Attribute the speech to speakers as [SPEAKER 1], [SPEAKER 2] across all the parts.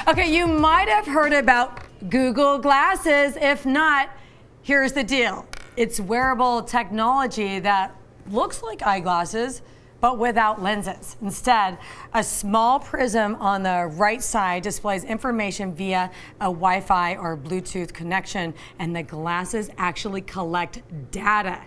[SPEAKER 1] Okay, you might have heard about Google Glasses. If not, here's the deal. It's wearable technology that looks like eyeglasses, but without lenses. Instead, a small prism on the right side displays information via a Wi-Fi or Bluetooth connection, and the glasses actually collect data.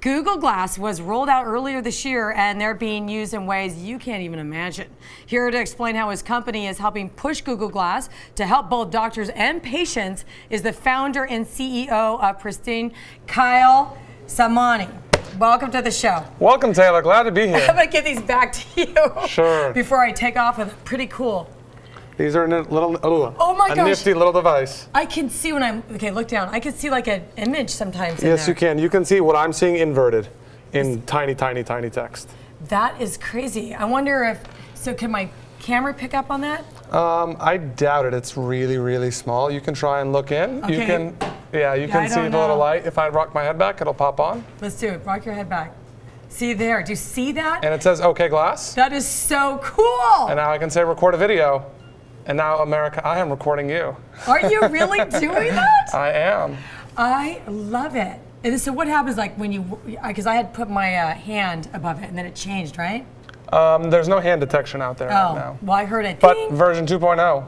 [SPEAKER 1] Google Glass was rolled out earlier this year, and they're being used in ways you can't even imagine. Here to explain how his company is helping push Google Glass to help both doctors and patients is the founder and CEO of Pristine, Kyle Samani. Welcome to the show.
[SPEAKER 2] Welcome, Taylor. Glad to be here.
[SPEAKER 1] I'm going to give these back to you.
[SPEAKER 2] Sure.
[SPEAKER 1] Before I take off with it. Pretty cool.
[SPEAKER 2] These are
[SPEAKER 1] oh my gosh.
[SPEAKER 2] A nifty little device.
[SPEAKER 1] I can see when I'm, okay, look down. I can see like an image sometimes.
[SPEAKER 2] Yes, you can. You can see what I'm seeing inverted in tiny, tiny, tiny text.
[SPEAKER 1] That is crazy. I wonder if, so can my camera pick up on that?
[SPEAKER 2] I doubt it. It's really, really small. You can try and look in.
[SPEAKER 1] Okay.
[SPEAKER 2] You can, you can see the little light. If I rock my head back, it'll pop on.
[SPEAKER 1] Let's do it. Rock your head back. See there. Do you see that?
[SPEAKER 2] And it says, OK, Glass.
[SPEAKER 1] That is so cool.
[SPEAKER 2] And now I can say, record a video. And now, America, I am recording you.
[SPEAKER 1] Are you really doing that?
[SPEAKER 2] I am.
[SPEAKER 1] I love it. And so what happens like when you, because I had put my hand above it and then it changed, right?
[SPEAKER 2] There's no hand detection out there right now.
[SPEAKER 1] Well, I heard it.
[SPEAKER 2] But
[SPEAKER 1] Ding.
[SPEAKER 2] version 2.0.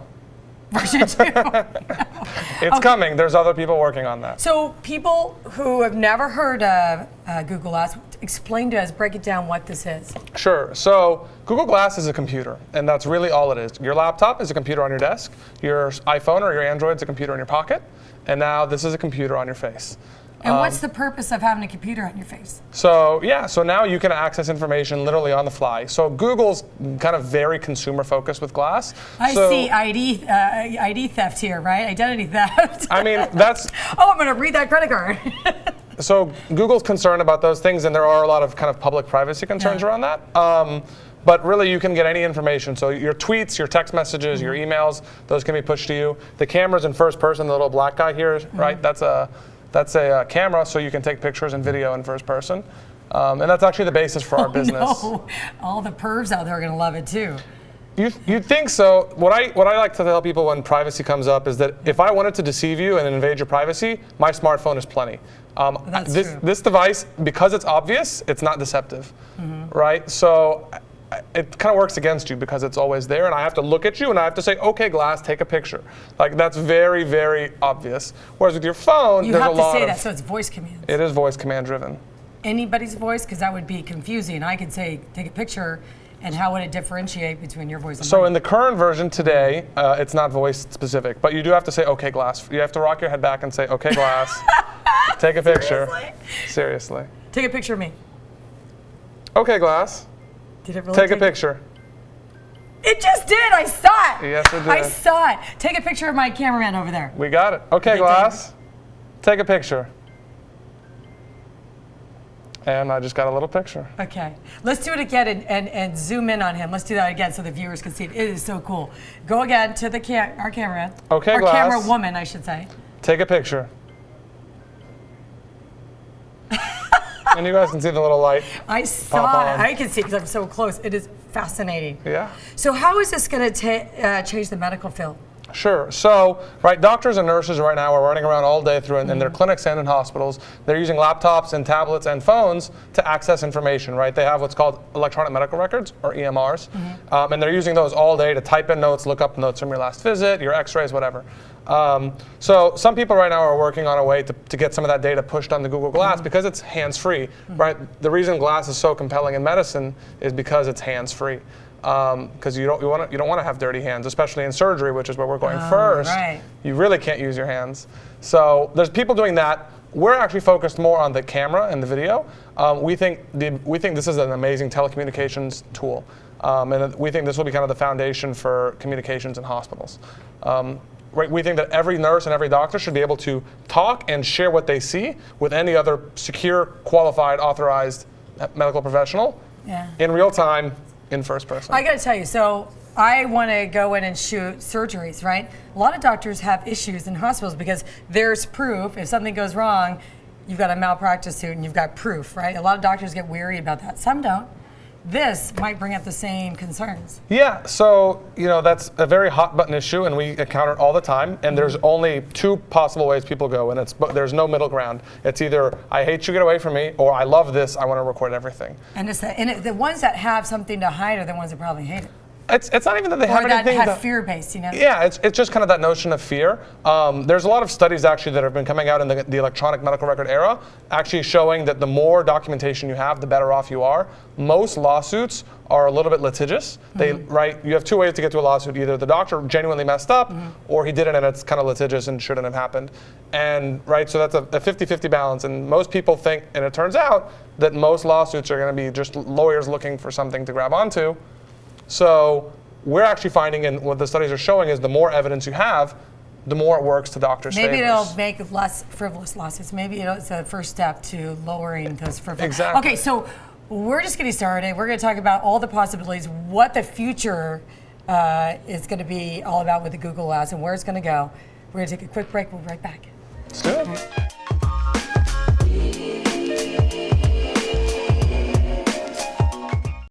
[SPEAKER 1] Version 2.0.
[SPEAKER 2] It's coming. There's other people working on that.
[SPEAKER 1] So people who have never heard of Google Glass, explain to us, break it down what this is.
[SPEAKER 2] Sure. So Google Glass is a computer, and that's really all it is. Your laptop is a computer on your desk. Your iPhone or your Android is a computer in your pocket. And now this is a computer on your face.
[SPEAKER 1] And what's the purpose of having a computer on your face?
[SPEAKER 2] So now you can access information literally on the fly. So Google's kind of very consumer focused with Glass.
[SPEAKER 1] I see ID theft here, right? Identity theft.
[SPEAKER 2] I mean, that's...
[SPEAKER 1] Oh, I'm going to read that credit card.
[SPEAKER 2] So Google's concerned about those things, and there are a lot of kind of public privacy concerns around that. But really, you can get any information. So your tweets, your text messages, your emails, those can be pushed to you. The camera's in first person. The little black guy here, right? That's a camera, so you can take pictures and video in first person. And that's actually the basis for our business.
[SPEAKER 1] No. All the pervs out there are going to love it too.
[SPEAKER 2] You'd think so. What I like to tell people when privacy comes up is that if I wanted to deceive you and invade your privacy, my smartphone is plenty. This device, because it's obvious, it's not deceptive, right? So it kind of works against you because it's always there, and I have to look at you and I have to say, okay, Glass, take a picture. Like, that's very, very obvious. Whereas with your phone,
[SPEAKER 1] you
[SPEAKER 2] there's
[SPEAKER 1] have
[SPEAKER 2] a
[SPEAKER 1] to
[SPEAKER 2] lot
[SPEAKER 1] say
[SPEAKER 2] of...
[SPEAKER 1] that, so it's voice commands.
[SPEAKER 2] It is voice command driven.
[SPEAKER 1] Anybody's voice? Because that would be confusing. I could say, take a picture, and how would it differentiate between your voice and mine?
[SPEAKER 2] So in the current version today, it's not voice specific, but you do have to say, okay, Glass. You have to rock your head back and say, okay, Glass, take a picture.
[SPEAKER 1] Seriously? Take a picture of me.
[SPEAKER 2] Okay, Glass.
[SPEAKER 1] Did it really
[SPEAKER 2] take a picture?
[SPEAKER 1] It just did. I saw it.
[SPEAKER 2] Yes, it did.
[SPEAKER 1] I saw it. Take a picture of my cameraman over there.
[SPEAKER 2] We got it. Okay, Glass. Take a picture. And I just got a little picture.
[SPEAKER 1] Okay. Let's do it again and zoom in on him. Let's do that again so the viewers can see it. It is so cool. Go again to the our cameraman.
[SPEAKER 2] Okay,
[SPEAKER 1] Our
[SPEAKER 2] Glass.
[SPEAKER 1] camera woman, I should say.
[SPEAKER 2] Take a picture. And you guys can see the little light.
[SPEAKER 1] I saw it. I can see because I'm so close. It is fascinating.
[SPEAKER 2] Yeah.
[SPEAKER 1] So how is this going to change the medical field?
[SPEAKER 2] Sure. So, right, doctors and nurses right now are running around all day through in their clinics and in hospitals. They're using laptops and tablets and phones to access information, right? They have what's called electronic medical records, or EMRs, and they're using those all day to type in notes, look up notes from your last visit, your x-rays, whatever. So some people right now are working on a way to get some of that data pushed onto Google Glass because it's hands-free, right? The reason Glass is so compelling in medicine is because it's hands-free. Because you don't want to have dirty hands, especially in surgery, which is where we're going first.
[SPEAKER 1] Right.
[SPEAKER 2] You really can't use your hands. So there's people doing that. We're actually focused more on the camera and the video. We think this is an amazing telecommunications tool, and we think this will be kind of the foundation for communications in hospitals. Right, we think that every nurse and every doctor should be able to talk and share what they see with any other secure, qualified, authorized medical professional in real time, in first person.
[SPEAKER 1] I got to tell you, so I want to go in and shoot surgeries, right? A lot of doctors have issues in hospitals because there's proof. If something goes wrong, you've got a malpractice suit and you've got proof, right? A lot of doctors get weary about that. Some don't. this might bring up the same concerns.
[SPEAKER 2] Yeah, so that's a very hot button issue, and we encounter it all the time. And there's only two possible ways people go, and there's no middle ground. It's either I hate you, get away from me, or I love this, I want to record everything.
[SPEAKER 1] And the ones that have something to hide are the ones that probably hate it.
[SPEAKER 2] It's not even that they have
[SPEAKER 1] Or that
[SPEAKER 2] anything
[SPEAKER 1] have fear-based,
[SPEAKER 2] Yeah, it's just kind of that notion of fear. There's a lot of studies actually that have been coming out in the electronic medical record era, actually showing that the more documentation you have, the better off you are. Most lawsuits are a little bit litigious. You have two ways to get to a lawsuit. Either the doctor genuinely messed up, or he did it and it's kind of litigious and shouldn't have happened. And so that's a 50-50 balance. And most people think, and it turns out, that most lawsuits are going to be just lawyers looking for something to grab onto. So we're actually finding, and what the studies are showing is the more evidence you have, the more it works to doctors'
[SPEAKER 1] Maybe
[SPEAKER 2] favors.
[SPEAKER 1] it'll make less frivolous lawsuits. Maybe it's a first step to lowering those frivolous.
[SPEAKER 2] Exactly.
[SPEAKER 1] Okay, so we're just getting started. We're going to talk about all the possibilities, what the future is going to be all about with the Google Glass and where it's going to go. We're going to take a quick break. We'll be right back.
[SPEAKER 2] Let's do it.